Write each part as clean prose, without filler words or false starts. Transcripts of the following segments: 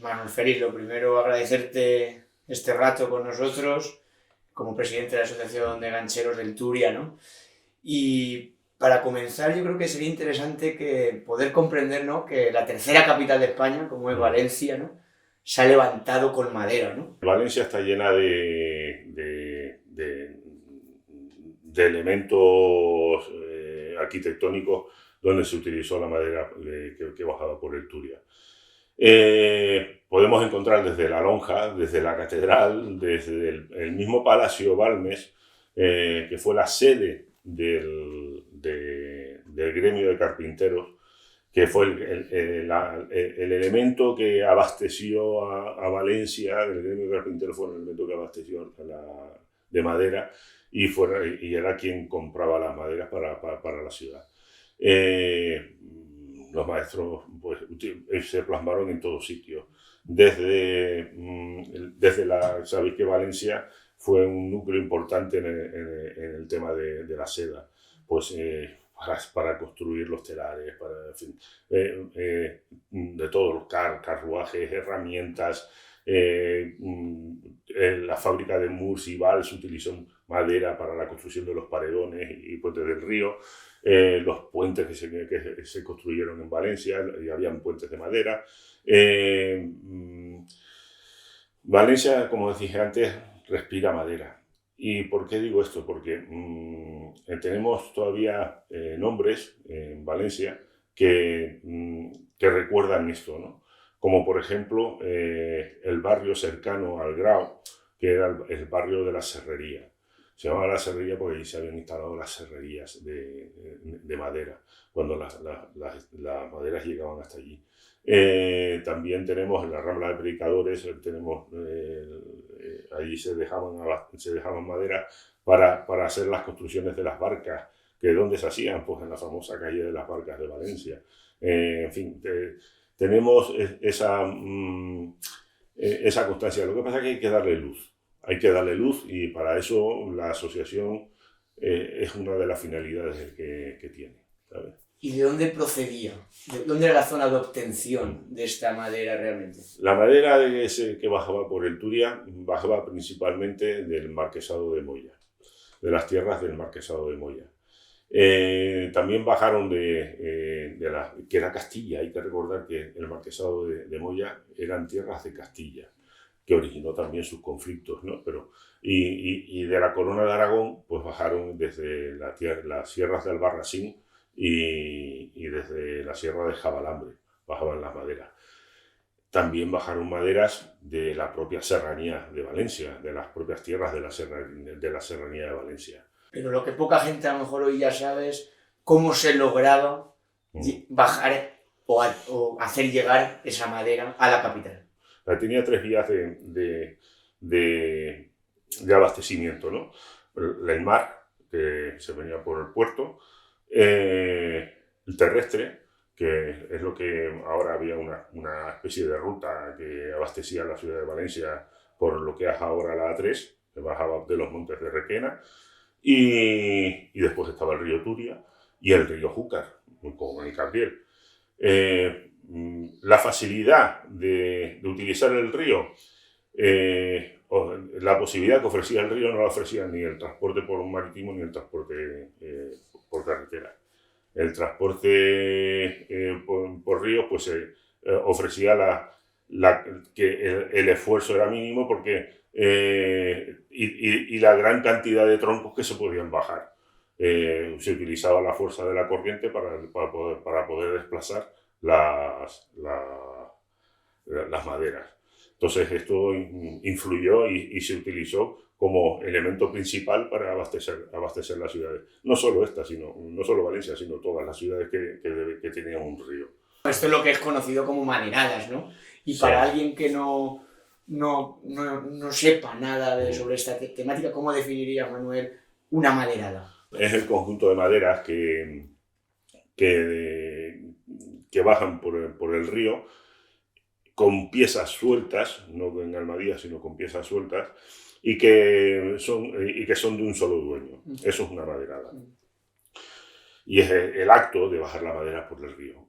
Manuel Félix, lo primero agradecerte este rato con nosotros como presidente de la Asociación de Gancheros del Turia, ¿no? Y para comenzar yo creo que sería interesante que poder comprender, ¿no?, que la tercera capital de España, como es Valencia, ¿no?, se ha levantado con madera, ¿no? Valencia está llena de elementos arquitectónicos donde se utilizó la madera que bajaba por el Turia. Podemos encontrar desde la lonja, desde la catedral, desde el mismo Palacio Balmes, que fue la sede del gremio de carpinteros, que fue el elemento que abasteció a Valencia, el gremio de carpinteros fue el elemento que abasteció de madera y era quien compraba las maderas para la ciudad. Los maestros pues, se plasmaron en todos sitios. Sabéis que Valencia fue un núcleo importante en el tema de la seda. Pues para construir los telares, en fin, de todos los carruajes, herramientas. La fábrica de Murs y Val se utilizó madera para la construcción de los paredones y puentes del río. Los puentes que se construyeron en Valencia, y habían puentes de madera. Valencia, como dije antes, respira madera. ¿Y por qué digo esto? Porque tenemos todavía nombres en Valencia que recuerdan esto, ¿no? Como por ejemplo el barrio cercano al Grao, que era el barrio de la Serrería. Se llamaba la Serrería porque ahí se habían instalado las serrerías de madera, cuando las maderas llegaban hasta allí. También tenemos en la Rambla de Predicadores, allí se dejaban madera para hacer las construcciones de las barcas, que ¿dónde se hacían? Pues en la famosa calle de las Barcas de Valencia. En fin, tenemos esa constancia. Lo que pasa es que hay que darle luz. Hay que darle luz y para eso la asociación es una de las finalidades que tiene, ¿sabes? ¿Y de dónde procedía? ¿De dónde era la zona de obtención de esta madera realmente? La madera que bajaba por el Turia bajaba principalmente del Marquesado de Moya, de las tierras del Marquesado de Moya. También bajaron que era Castilla. Hay que recordar que el Marquesado de Moya eran tierras de Castilla, que originó también sus conflictos, ¿no? Y de la Corona de Aragón, pues bajaron desde las sierras de Albarracín y desde la sierra de Jabalambre, bajaban las maderas. También bajaron maderas de la propia serranía de Valencia, de las propias tierras de la serranía de Valencia. Pero lo que poca gente a lo mejor hoy ya sabe es cómo se lograba bajar o hacer llegar esa madera a la capital. Tenía 3 vías de abastecimiento, ¿no? El mar, que se venía por el puerto, el terrestre, que es lo que ahora había una especie de ruta que abastecía la ciudad de Valencia por lo que es ahora la A3, que bajaba de los montes de Requena, y después estaba el río Turia y el río Júcar, como en Cabriel. La facilidad de utilizar el río, la posibilidad que ofrecía el río no la ofrecía ni el transporte por marítimo ni el transporte por carretera. El transporte por río pues ofrecía que el esfuerzo era mínimo porque y la gran cantidad de troncos que se podían bajar. Se utilizaba la fuerza de la corriente para poder desplazar las maderas. Entonces esto influyó y se utilizó como elemento principal para abastecer las ciudades. No solo no solo Valencia, sino todas las ciudades que tenían un río. Esto es lo que es conocido como maderadas, ¿no? Y sí. Para alguien que no sepa nada sobre esta temática, ¿cómo definiría, Manuel, una maderada? Es el conjunto de maderas que bajan por el río con piezas sueltas, no en almadías, sino con piezas sueltas, y que son de un solo dueño. Eso es una maderada. Y es el acto de bajar la madera por el río.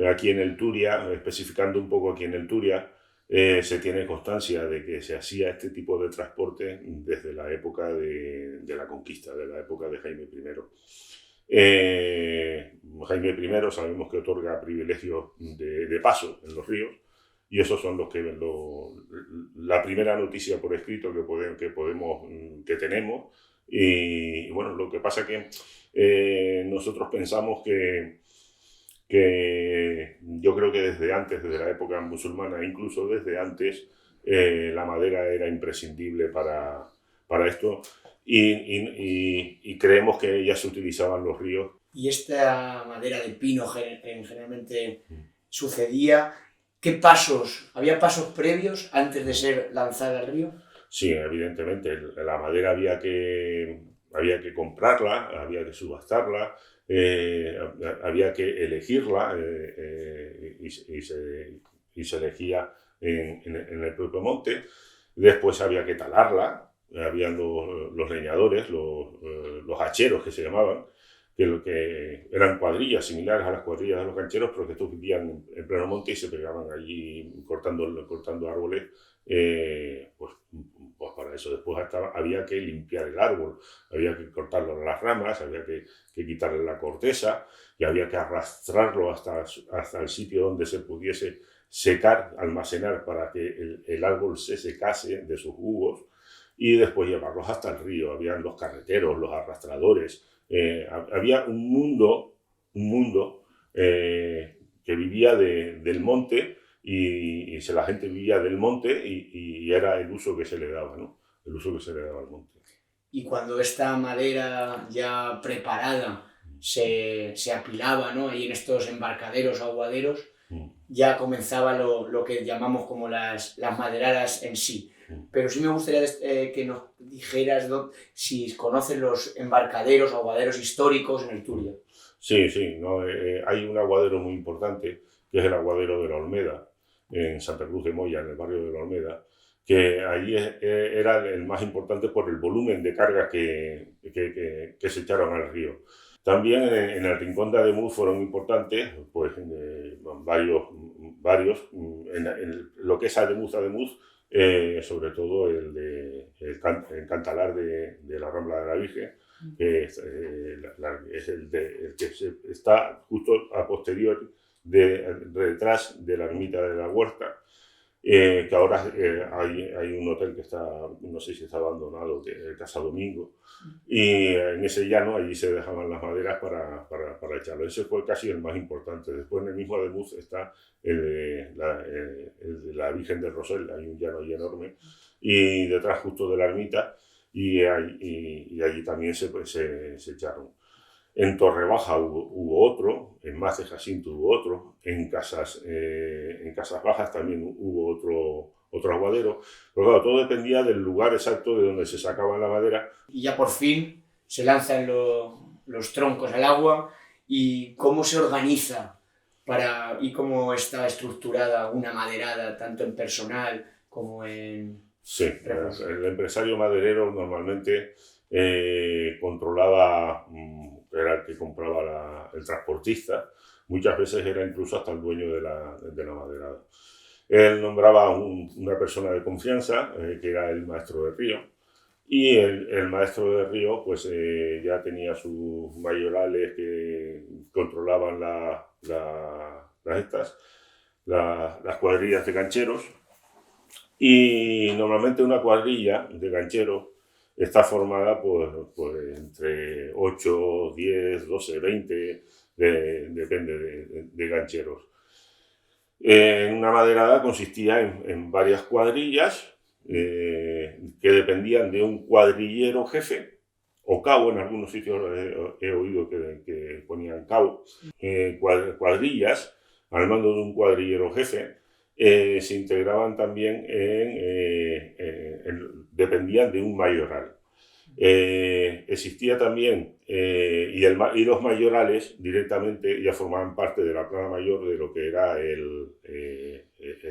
aquí en el Turia, especificando un poco aquí en el Turia, se tiene constancia de que se hacía este tipo de transporte desde la época de la conquista, de la época de Jaime I. Jaime I sabemos que otorga privilegios de paso en los ríos, y esos son los que la primera noticia por escrito que tenemos. Y bueno, lo que pasa que nosotros pensamos que yo creo que desde antes, desde la época musulmana, incluso desde antes, la madera era imprescindible para esto, y creemos que ya se utilizaban los ríos. Y esta madera de pino generalmente sucedía. ¿Qué pasos? ¿Había pasos previos antes de ser lanzada al río? Sí, evidentemente. La madera había que comprarla, había que subastarla, había que elegirla, y se elegía en el propio monte. Después había que talarla. Habían los leñadores, los hacheros que se llamaban, que eran cuadrillas similares a las cuadrillas de los gancheros, pero que estos vivían en pleno monte y se pegaban allí cortando árboles. Pues para eso después había que limpiar el árbol, había que cortarlo las ramas, había que quitarle la corteza, y había que arrastrarlo hasta el sitio donde se pudiese secar, almacenar, para que el árbol se secase de sus jugos, y después llevarlos hasta el río. Habían los carreteros, los arrastradores. Había un mundo que vivía del monte, y la gente vivía del monte, y era el uso que se le daba, ¿no? El uso que se le daba al monte. Y cuando esta madera ya preparada se apilaba, ¿no?, ahí en estos embarcaderos o aguaderos, ya comenzaba lo que llamamos como las maderadas en sí. Pero sí me gustaría que nos dijeras si conoces los embarcaderos o aguaderos históricos en el Turia. Sí, no, hay un aguadero muy importante, que es el aguadero de la Olmeda, en Santa Cruz de Moya, en el barrio de la Olmeda, que allí era el más importante por el volumen de cargas que se echaron al río. También en el Rincón de Ademuz fueron importantes, pues varios, en lo que es Ademuz, sobre todo el Cantalar de la Rambla de la Virgen, que es el que está justo a posterior, detrás de la ermita de la Huerta, que ahora hay un hotel que está, no sé si está abandonado, Casa Domingo, y en ese llano allí se dejaban las maderas para echarlo. Ese fue casi el más importante. Después en el mismo Ademuz está el de la Virgen del Rosel, hay un llano ahí enorme, y detrás justo de la ermita, y allí también se echaron. En Torrebaja hubo otro, en Mas de Jacinto hubo otro, en Casas Bajas también hubo otro aguadero. Pero claro, todo dependía del lugar exacto de donde se sacaba la madera. Y ya por fin se lanzan los troncos al agua. ¿Y cómo se organiza y cómo está estructurada una maderada, tanto en personal como en... Sí, el empresario maderero normalmente controlaba, era el que compraba el transportista. Muchas veces era incluso hasta el dueño de la maderada. Él nombraba una persona de confianza, que era el maestro de río, y el maestro de río pues ya tenía sus mayorales que controlaban las cuadrillas de gancheros, y normalmente una cuadrilla de gancheros está formada por entre 8, 10, 12, 20, depende de gancheros. Una maderada consistía en varias cuadrillas que dependían de un cuadrillero jefe, o cabo. En algunos sitios he oído que ponían cabo. Cuadrillas al mando de un cuadrillero jefe. Se integraban también dependían de un mayoral. Existía también, y los mayorales directamente ya formaban parte de la plana mayor de lo que era el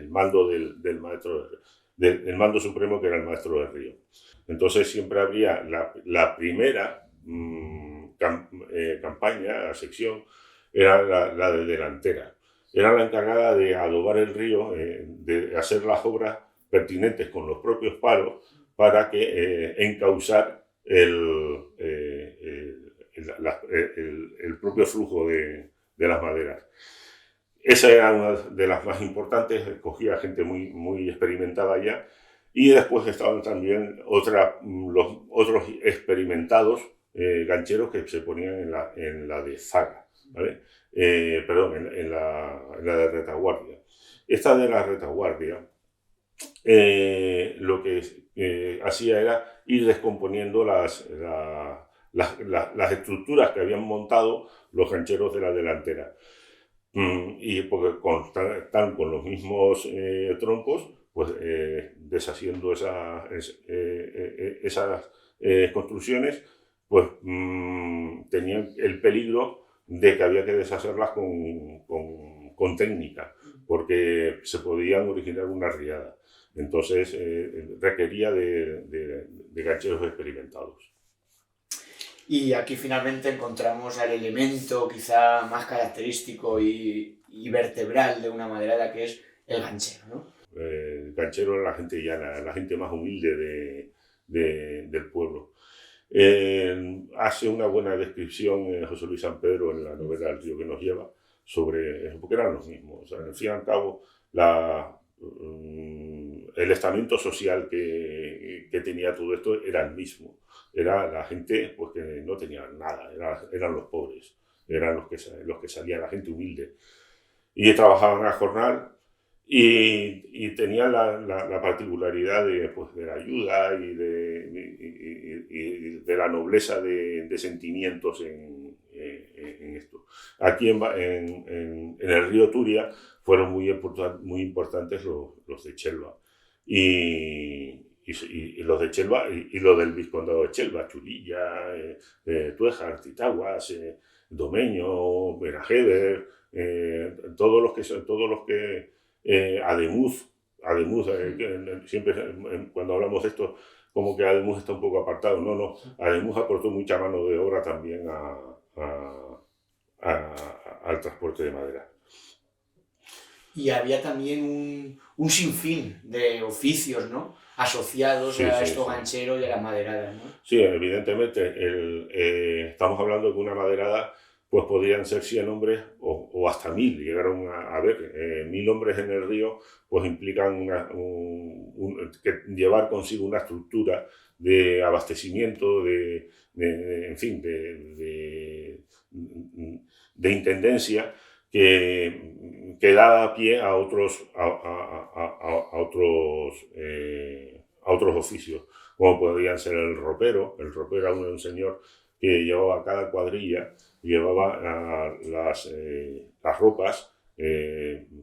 mando del maestro, del mando supremo, que era el maestro del río. Entonces siempre habría la primera campaña, la sección, era la de delantera. era la encargada de adobar el río, de hacer las obras pertinentes con los propios palos para que encauzar el propio flujo de las maderas. Esa era una de las más importantes, escogía gente muy experimentada ya, y después estaban también los otros experimentados gancheros que se ponían en la de zaga, ¿vale? Perdón, en la de retaguardia. Esta de la retaguardia lo que hacía era ir descomponiendo las estructuras que habían montado los gancheros de la delantera. Y porque están con los mismos troncos, pues deshaciendo esas construcciones, pues tenían el peligro de que había que deshacerlas con técnica, porque se podían originar una riada. Entonces requería de gancheros experimentados. Y aquí finalmente encontramos al elemento quizá más característico y vertebral de una maderada, que es el ganchero, ¿no? El ganchero era la gente llana, la gente más humilde del pueblo. Hace una buena descripción José Luis San Pedro en la novela El río que nos lleva, porque eran los mismos. O sea, al fin y al cabo, el estamento social que tenía todo esto era el mismo. Era la gente pues, que no tenía nada, eran los pobres, eran los que salían, la gente humilde. Y trabajaban a jornal y tenían la particularidad pues, de la ayuda y de la nobleza de sentimientos en esto. Aquí en el río Turia fueron muy importantes los de Chelva. Y los de Chelva y los del vizcondado de Chelva, Chulilla, Tuejar, Titaguas, Domeño, Benajever, todos los que Ademuz, siempre cuando hablamos de esto como que Ademuz está un poco apartado. No, Ademuz aportó mucha mano de obra también al transporte de madera. Y había también un sinfín de oficios, ¿no?, asociados a estos gancheros y a las maderadas, ¿no? Sí, evidentemente. Estamos hablando de que una maderada pues podrían ser 100 hombres o hasta 1000. Llegaron a ver, 1000 hombres en el río pues implican llevar consigo una estructura de abastecimiento, en fin, de intendencia que da pie a otros oficios, como podrían ser el ropero. El ropero era un señor que llevaba cada cuadrilla, llevaba las ropas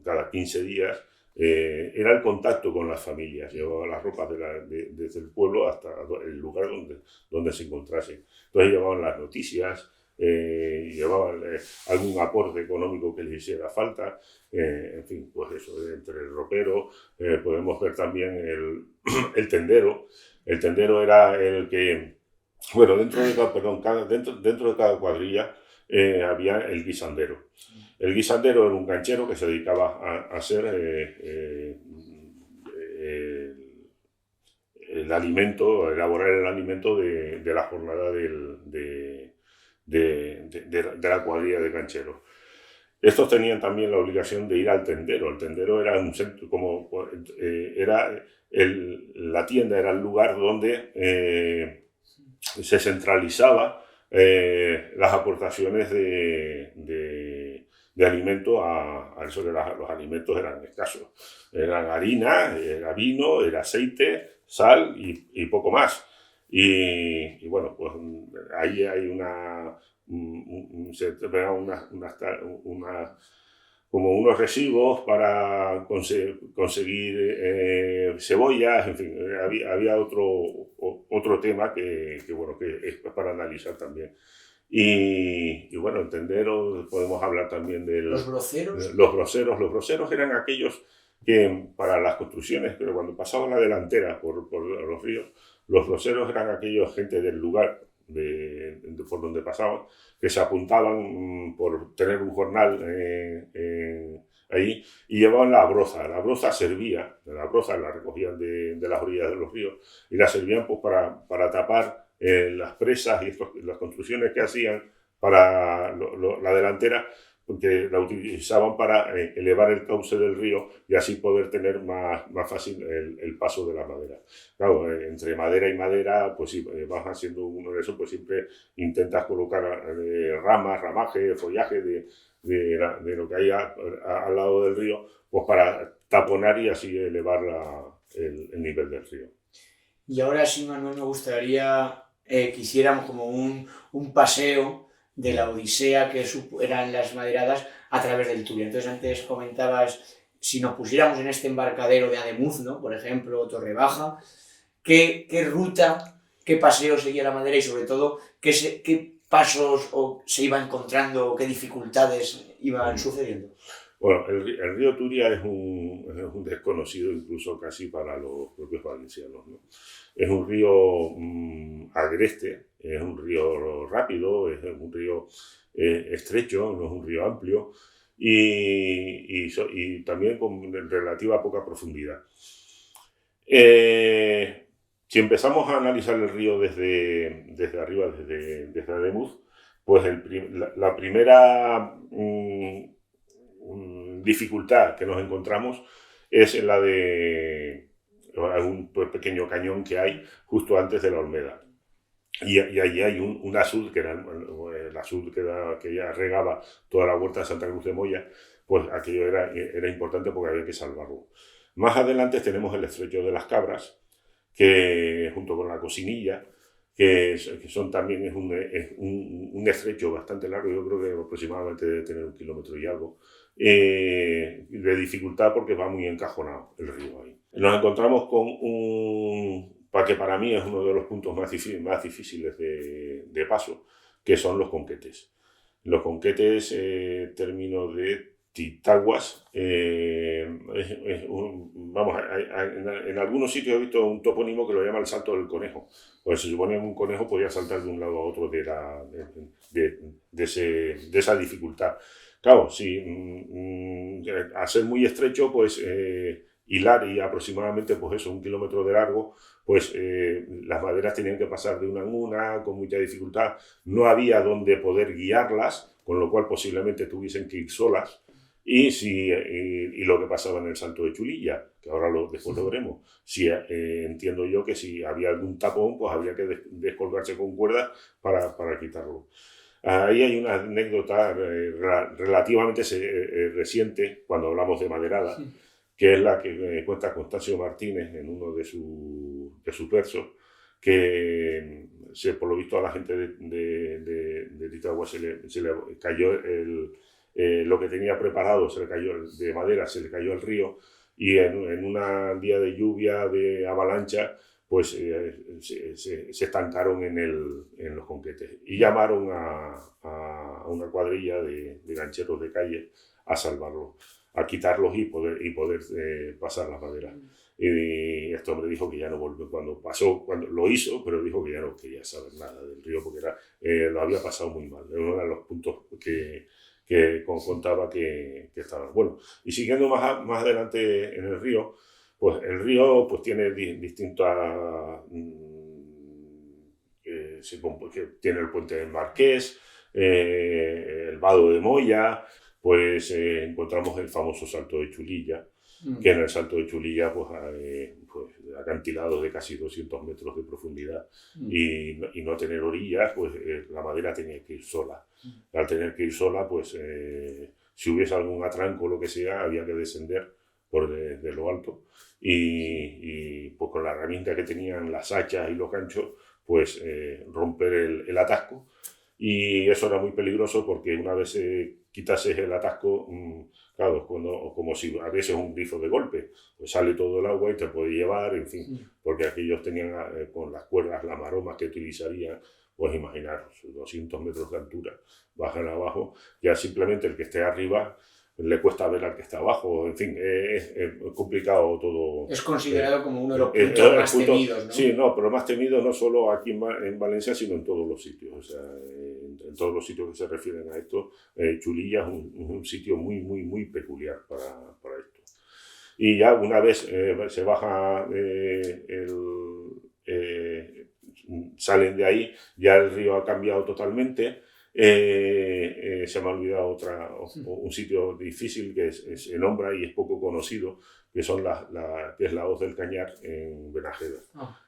cada 15 días. Era el contacto con las familias, llevaba las ropas desde el pueblo hasta el lugar donde se encontrasen. Entonces llevaban las noticias, llevaban algún aporte económico que les hiciera falta, en fin, pues eso, entre el ropero. Podemos ver también el tendero. El tendero era el que, bueno, dentro de cada cuadrilla había el guisandero. El guisandero era un ganchero que se dedicaba a hacer el alimento, a elaborar el alimento de la jornada de la cuadrilla de gancheros. Estos tenían también la obligación de ir al tendero. El tendero era un centro, la tienda era el lugar donde se centralizaba las aportaciones de alimento a eso. Los alimentos eran escasos. Eran harina, era vino, era aceite, sal y poco más. Y bueno, pues ahí hay como unos recibos para conseguir cebollas, en fin, había otro tema que es para analizar también. Y bueno, el tendero, podemos hablar también de los broceros. Los broceros eran aquellos que para las construcciones, pero cuando pasaban la delantera por los ríos, los broceros eran aquellos gente del lugar por donde pasaban, que se apuntaban por tener un jornal ahí, y llevaban la broza. La broza servía, la broza la recogían de las orillas de los ríos y la servían pues para tapar las presas y las construcciones que hacían para la delantera, porque la utilizaban para elevar el cauce del río y así poder tener más fácil el paso de la madera. Claro, entre madera y madera, pues si vas haciendo uno de esos, pues siempre intentas colocar ramas, ramaje, follaje de lo que hay al lado del río, pues para taponar y así elevar el nivel del río. Y ahora sí, Manuel, me gustaría que hiciéramos como un paseo de la odisea que eran las maderadas a través del Turia. Entonces antes comentabas, si nos pusiéramos en este embarcadero de Ademuz, ¿no? Por ejemplo, Torrebaja, ¿qué ruta, qué paseo seguía la madera y sobre todo qué pasos se iba encontrando, qué dificultades iban sucediendo? Bueno, el río Turia es un desconocido incluso casi para los propios valencianos, ¿no? Es un río agreste, es un río rápido, es un río estrecho, no es un río amplio y también con relativa poca profundidad. Si empezamos a analizar el río desde arriba, desde Ademuz, pues la primera dificultad que nos encontramos es la de un pequeño cañón que hay justo antes de la Olmeda. Y allí hay un azud, que era el azud que ya regaba toda la huerta de Santa Cruz de Moya, pues aquello era importante porque había que salvarlo. Más adelante tenemos el estrecho de las Cabras, que junto con la Cosinilla, que son también es un estrecho bastante largo, yo creo que aproximadamente debe tener 1 kilómetro y algo, de dificultad porque va muy encajonado el río ahí. Nos encontramos con que para mí es uno de los puntos más difíciles de paso, que son los conquetes. Los conquetes, término de Titaguas, vamos, en algunos sitios he visto un topónimo que lo llama el salto del conejo. Pues se supone que un conejo podía saltar de un lado a otro de esa dificultad. Claro, si al ser muy estrecho, pues hilar y aproximadamente pues eso, 1 kilómetro de largo, pues las maderas tenían que pasar de una en una con mucha dificultad. No había donde poder guiarlas, con lo cual posiblemente tuviesen que ir solas. Y lo que pasaba en el Salto de Chulilla, que ahora después lo veremos. Entiendo yo que si había algún tapón, pues había que descolgarse con cuerdas para quitarlo. Ahí hay una anécdota relativamente reciente, cuando hablamos de maderada, que es la que cuenta Constancio Martínez en uno de sus versos, que por lo visto a la gente de Titagua se le cayó lo que tenía preparado, se le cayó de madera, se le cayó al río, y en un día de lluvia, de avalancha, pues se estancaron en los conquetes y llamaron a una cuadrilla de gancheros de calle a salvarlos, a quitarlos y poder pasar la madera. Y este hombre dijo que ya no volvió cuando lo hizo, pero dijo que ya no quería saber nada del río porque lo había pasado muy mal. Era uno de los puntos que contaba que estaba. Bueno, y siguiendo más adelante en el río, pues el río pues tiene distintas... que tiene el puente del Marqués, el vado de Moya, pues encontramos el famoso Salto de Chulilla, que en el Salto de Chulilla pues acantilados de casi 200 metros de profundidad y no tener orillas, pues la madera tenía que ir sola. Al tener que ir sola, pues si hubiese algún atranco o lo que sea, había que descender de lo alto y pues con la herramienta que tenían las hachas y los ganchos, pues romper el atasco. Y eso era muy peligroso porque una vez quitases el atasco, claro, como si a veces un grifo de golpe, pues sale todo el agua y te puede llevar, en fin, porque aquellos tenían con las cuerdas, las maromas que utilizarían, pues imaginaros, 200 metros de altura, bajan abajo, ya simplemente el que esté arriba, le cuesta ver al que está abajo, en fin, es complicado todo. Es considerado como uno de los puntos más temidos, ¿no? Sí, no, pero más temido no solo aquí en Valencia, sino en todos los sitios. O sea, en todos los sitios que se refieren a esto, Chulilla es un sitio muy, muy, muy peculiar para esto. Y ya una vez se baja salen de ahí, ya el río ha cambiado totalmente. Se me ha olvidado un sitio difícil que es en Ombra y es poco conocido, que son que es la Hoz del Cañar en Benajeda.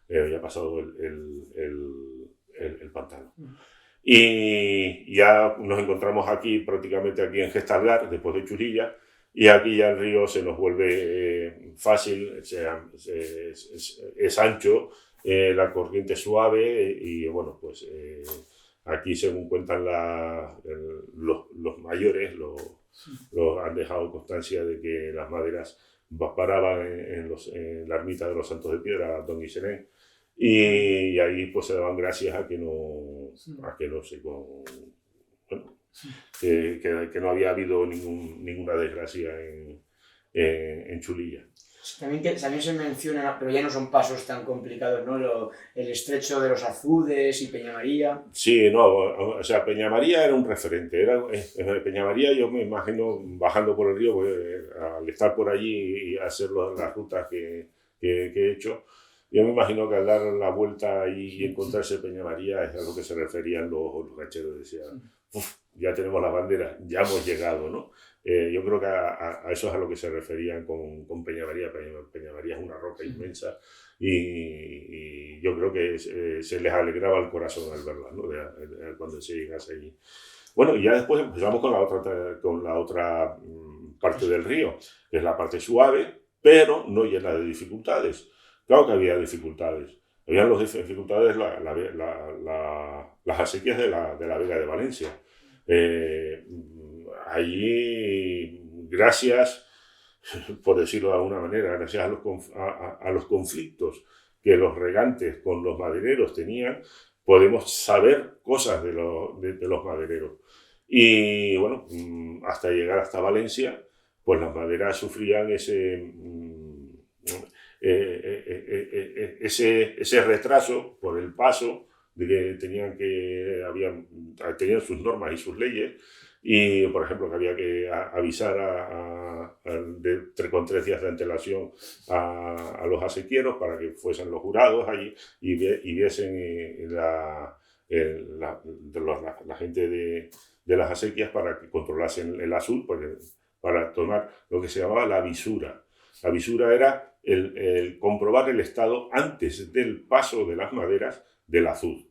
Ya ha pasado el pantano. Y ya nos encontramos aquí, prácticamente aquí en Gestalgar, después de Chulilla, y aquí ya el río se nos vuelve fácil, es ancho, la corriente es suave y bueno, pues aquí según cuentan los mayores, han dejado constancia de que las maderas paraban en la ermita de los Santos de Piedra, Don Guiserén, y ahí pues se daban gracias a que no que no había habido ninguna desgracia en Chulilla. También se menciona, pero ya no son pasos tan complicados, ¿no? El estrecho de los Azudes y Peñamaría. Sí, no, o sea, Peñamaría era un referente. Peñamaría, yo me imagino bajando por el río, pues, al estar por allí y hacer las rutas que he hecho, yo me imagino que al dar la vuelta y encontrarse Peñamaría es a lo que se referían los gancheros. Decían, ya tenemos las banderas, ya hemos llegado, ¿no? Yo creo que a eso es a lo que se referían con Peñamaría. Peñamaría es una roca inmensa y yo creo que se les alegraba el corazón al verla, ¿no? Cuando se llegase allí. Bueno, y ya después empezamos con la otra parte del río, que es la parte suave, pero no llena de dificultades. Claro que había dificultades. Habían las dificultades, las acequias de la Vega de Valencia. Allí, gracias, por decirlo de alguna manera, gracias a los conflictos que los regantes con los madereros tenían, podemos saber cosas de los madereros. Y bueno, hasta llegar hasta Valencia, pues las maderas sufrían ese retraso por el paso de que tenían sus normas y sus leyes, y por ejemplo que había que avisar con 3 días de antelación a los acequieros para que fuesen los jurados allí y viesen la gente de las acequias para que controlasen el azul, para tomar lo que se llamaba la visura. La visura era el comprobar el estado antes del paso de las maderas del azud.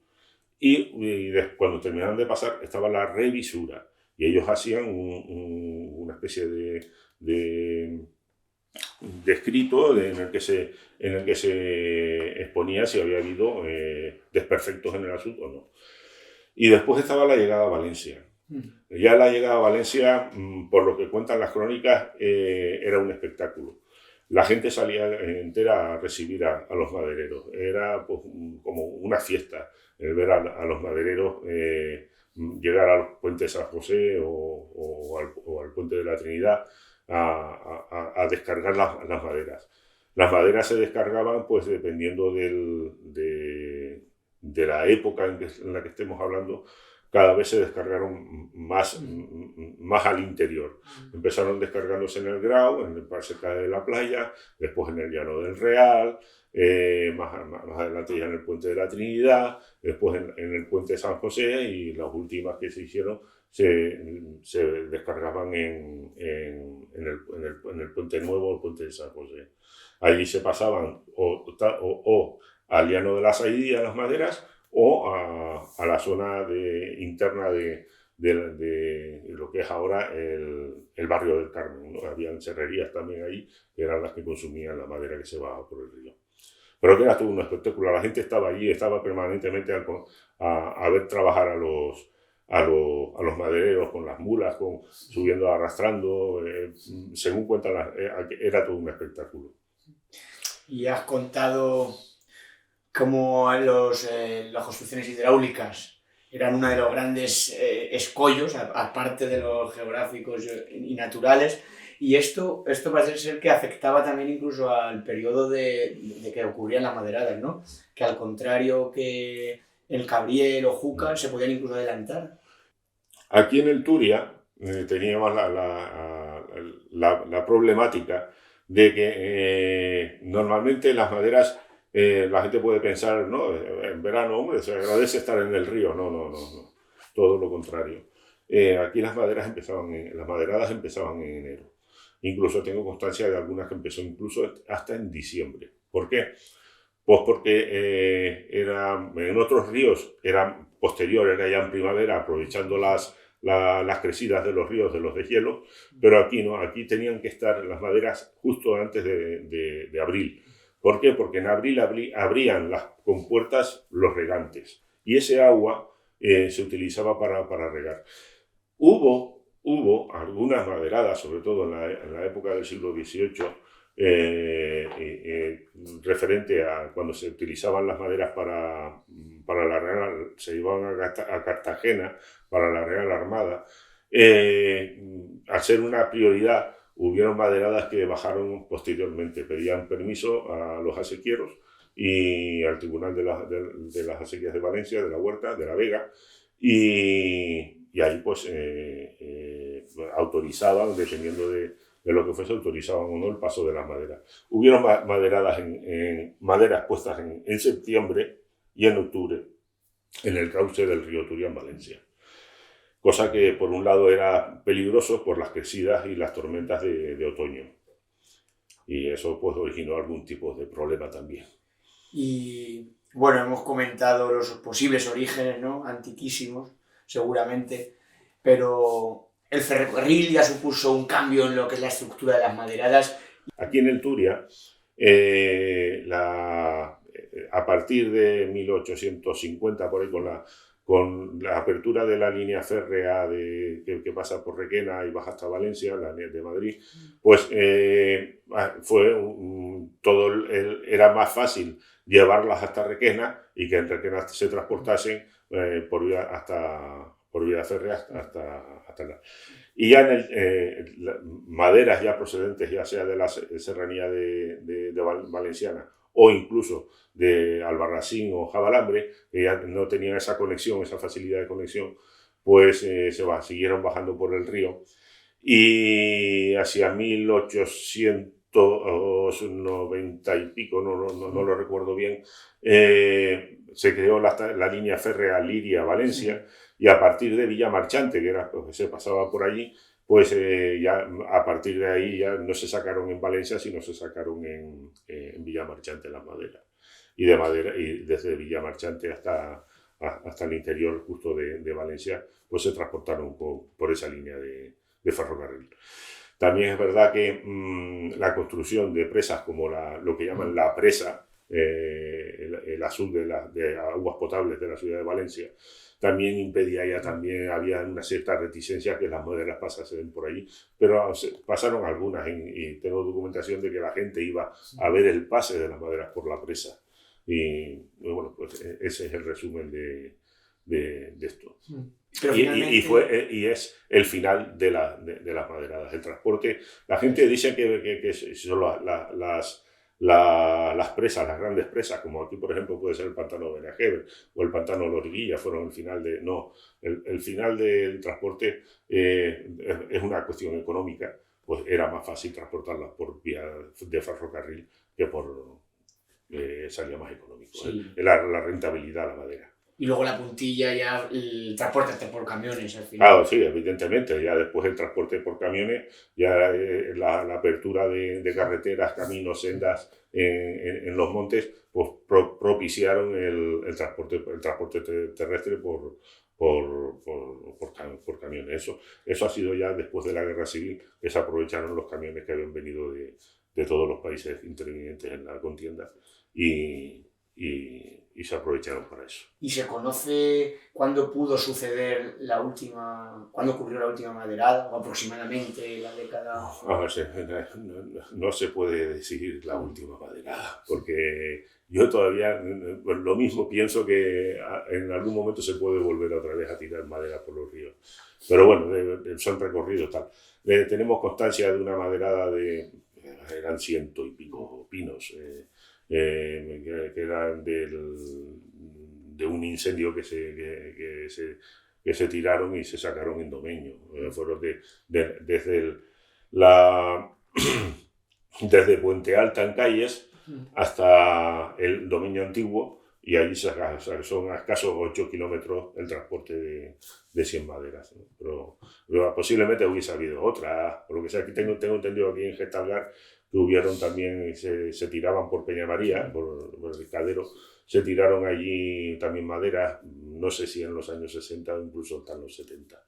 Y cuando terminaban de pasar estaba la revisura. Y ellos hacían una especie de escrito en el que se exponía si había habido desperfectos en el azud o no. Y después estaba la llegada a Valencia. Ya la llegada a Valencia, por lo que cuentan las crónicas, era un espectáculo. La gente salía entera a recibir a los madereros. Era pues, como una fiesta el ver a los madereros llegar al puente de San José o al puente de la Trinidad a descargar las maderas. Las maderas se descargaban pues dependiendo de la época en la que estemos hablando. Cada vez se descargaron más al interior. Empezaron descargándose en el Grau, cerca de la playa, después en el Llano del Real, más adelante ya en el Puente de la Trinidad, después en el Puente de San José, y las últimas que se hicieron se descargaban en el Puente Nuevo, el Puente de San José. Allí se pasaban o al Llano de la Saidía, las maderas, o a la zona interna de lo que es ahora el barrio del Carmen, ¿no? Habían serrerías también ahí, que eran las que consumían la madera que se bajaba por el río. Pero que era todo un espectáculo. La gente estaba allí, estaba permanentemente a ver trabajar a los madereros con las mulas, subiendo, arrastrando, según cuentan, era todo un espectáculo. Y has contado cómo las construcciones hidráulicas eran uno de los grandes escollos, aparte de los geográficos y naturales. Y esto parece ser que afectaba también incluso al periodo de que ocurrían las maderadas, ¿no? Que al contrario que el Cabriel o Júcar se podían incluso adelantar. Aquí en el Turia teníamos la problemática de que normalmente las maderas, la gente puede pensar, no, en verano, hombre, se agradece estar en el río. No. Todo lo contrario. Aquí las maderadas empezaban en enero. Incluso tengo constancia de algunas que empezó incluso hasta en diciembre. ¿Por qué? Pues porque en otros ríos era posterior, era ya en primavera, aprovechando las crecidas de los ríos, de los deshielos, pero aquí no, aquí tenían que estar las maderas justo antes de abril. ¿Por qué? Porque en abril abrían las compuertas los regantes y ese agua se utilizaba para regar. Hubo algunas maderadas, sobre todo en la época del siglo XVIII, referente a cuando se utilizaban las maderas para la Real, se iban a Cartagena para la Real Armada. Al ser una prioridad, hubieron maderadas que bajaron posteriormente, pedían permiso a los acequieros y al Tribunal de las Acequias de Valencia, de la Huerta, de la Vega, y ahí pues autorizaban, dependiendo de lo que fuese, autorizaban o no el paso de las maderas. Hubieron maderas puestas en septiembre y en octubre en el cauce del río Turia en Valencia. Cosa que por un lado era peligroso por las crecidas y las tormentas de otoño. Y eso pues originó algún tipo de problema también. Y bueno, hemos comentado los posibles orígenes, ¿no? Antiquísimos, seguramente, pero el ferrocarril ya supuso un cambio en lo que es la estructura de las maderadas. Aquí en el Turia, a partir de 1850, por ahí, con la apertura de la línea férrea que pasa por Requena y baja hasta Valencia, la línea de Madrid, pues era más fácil llevarlas hasta Requena y que en Requena se transportasen por vía férrea hasta la... Y ya maderas ya procedentes, ya sea de la serranía de Valenciana o incluso de Albarracín o Jabalambre, que ya no tenían esa conexión, esa facilidad de conexión, pues siguieron bajando por el río. Y hacia 1890 y pico, no lo recuerdo bien, se creó la línea férrea Liria-Valencia, y a partir de Villamarchante, que era pues, se pasaba por allí, pues ya a partir de ahí ya no se sacaron en Valencia, sino se sacaron en Villamarchante las maderas. Y desde Villamarchante hasta el interior justo de Valencia, pues se transportaron por esa línea de ferrocarril. También es verdad que la construcción de presas como lo que llaman la presa, el azul de aguas potables de la ciudad de Valencia, también impedía, había una cierta reticencia que las maderas pasasen por allí, pero pasaron algunas y tengo documentación de que la gente iba a ver el pase de las maderas por la presa. Y bueno, pues ese es el resumen de esto. Y es el final de las maderadas. El transporte, la gente dice que son las presas, las grandes presas, como aquí por ejemplo puede ser el pantano de Benajever o el pantano de Loriguilla, fueron el final de... No, el final del transporte es una cuestión económica, pues era más fácil transportarlas por vía de ferrocarril que salía más económico. Sí. La rentabilidad de la madera. Y luego la puntilla ya, el transporte por camiones al final. Claro, sí, evidentemente. Ya después el transporte por camiones, ya la apertura de carreteras, caminos, sendas en los montes, pues propiciaron el transporte terrestre por camiones. Eso ha sido ya después de la Guerra Civil, que se aprovecharon los camiones que habían venido de todos los países intervinientes en la contienda y y se aprovecharon para eso. ¿Y se conoce cuándo pudo suceder cuándo ocurrió la última maderada, o aproximadamente la década? No se puede decir la última maderada, porque yo todavía lo mismo pienso que en algún momento se puede volver otra vez a tirar madera por los ríos. Pero bueno, son recorridos tal. Tenemos constancia de una maderada eran 100 y pico pinos, que eran de un incendio que se tiraron y se sacaron en Domeño. Fueron desde Puente Alta en Calles hasta el Domeño Antiguo, y allí son a escasos 8 kilómetros el transporte de 100 maderas, ¿no? Pero posiblemente hubiese habido otra, por lo que sea. Aquí tengo entendido aquí en Gestalgar que hubieron también, se tiraban por Peña María, por el Cadero, se tiraron allí también maderas, no sé si en los años 60 o incluso hasta los 70.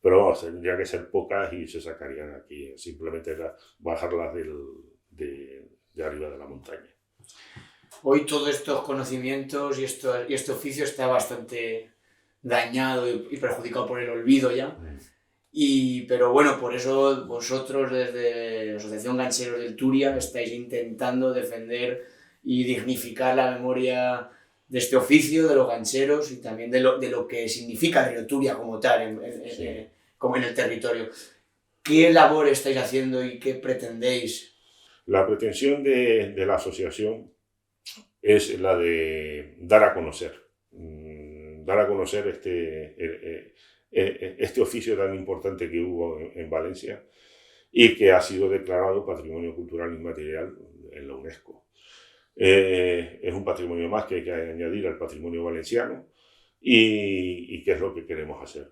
Pero vamos, tendría que ser pocas y se sacarían aquí. Simplemente era bajarlas de arriba de la montaña. Hoy todos estos conocimientos y este oficio está bastante dañado y perjudicado por el olvido ya. Pero bueno, por eso vosotros desde la Asociación Gancheros del Turia estáis intentando defender y dignificar la memoria de este oficio, de los gancheros, y también de lo que significa el río Turia como tal, como en el territorio. ¿Qué labor estáis haciendo y qué pretendéis? La pretensión de la asociación es la de dar a conocer este oficio tan importante que hubo en Valencia y que ha sido declarado Patrimonio Cultural Inmaterial en la UNESCO. Es un patrimonio más que hay que añadir al patrimonio valenciano y qué es lo que queremos hacer.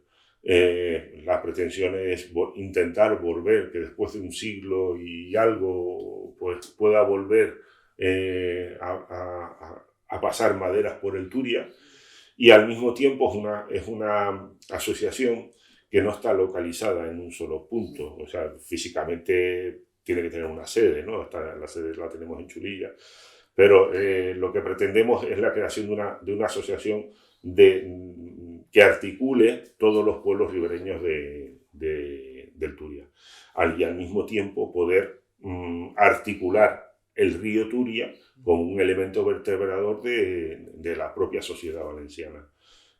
La pretensión es intentar volver, que después de un siglo y algo pues pueda volver a pasar maderas por el Turia, y al mismo tiempo es una asociación que no está localizada en un solo punto. O sea, físicamente tiene que tener una sede, ¿no? La sede la tenemos en Chulilla, pero lo que pretendemos es la creación de una asociación que articule todos los pueblos ribereños del Turia, y al mismo tiempo poder articular el río Turia como un elemento vertebrador de la propia sociedad valenciana,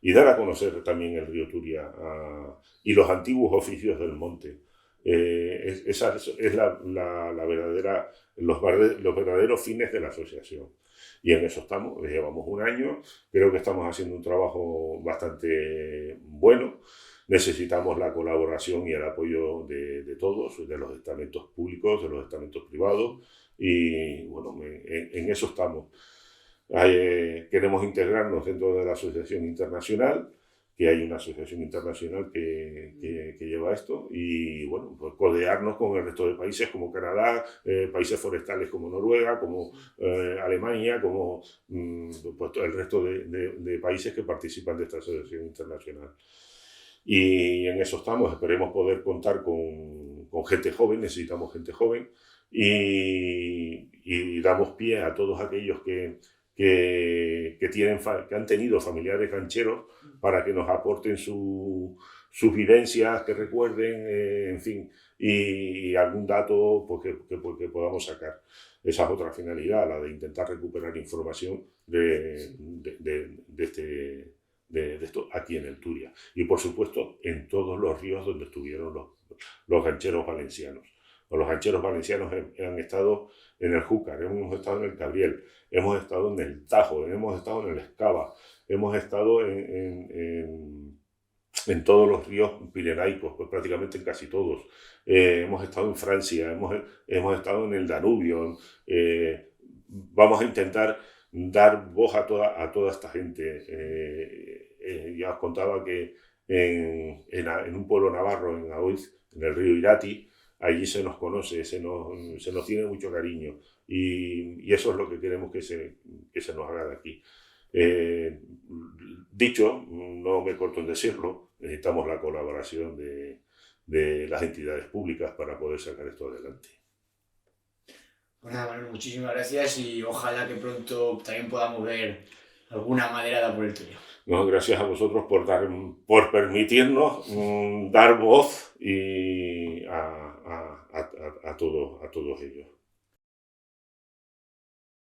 y dar a conocer también el río Turia y los antiguos oficios del monte. Esa es los verdaderos fines de la asociación, y en eso estamos. Llevamos un año, creo que estamos haciendo un trabajo bastante bueno. Necesitamos la colaboración y el apoyo de todos, de los estamentos públicos, de los estamentos privados, y bueno, en eso estamos. Queremos integrarnos dentro de la asociación internacional, que hay una asociación internacional que lleva esto, y bueno, pues codearnos con el resto de países como Canadá, países forestales como Noruega, como Alemania, como pues, el resto de países que participan de esta asociación internacional. Y en eso estamos. Esperemos poder contar con gente joven. Necesitamos gente joven, y damos pie a todos aquellos que han tenido familiares gancheros para que nos aporten sus vivencias, que recuerden, en fin, y algún dato pues, que podamos sacar. Esa es otra finalidad, la de intentar recuperar información de esto aquí en el Turia, y por supuesto en todos los ríos donde estuvieron los gancheros valencianos. Los gancheros valencianos han estado en el Júcar, hemos estado en el Cabriel, hemos estado en el Tajo, hemos estado en el Escava, hemos estado en todos los ríos pirenaicos, pues prácticamente en casi todos. Hemos estado en Francia, hemos estado en el Danubio. Vamos a intentar dar voz a toda esta gente. Ya os contaba que en un pueblo navarro, en Aoiz, en el río Irati, allí se nos conoce, se nos tiene mucho cariño, y eso es lo que queremos que se nos haga de aquí. Dicho, no me corto en decirlo, necesitamos la colaboración de las entidades públicas para poder sacar esto adelante. Pues nada, Manuel, muchísimas gracias, y ojalá que pronto también podamos ver alguna maderada por el Turia. No, gracias a vosotros por permitirnos dar voz a todos ellos.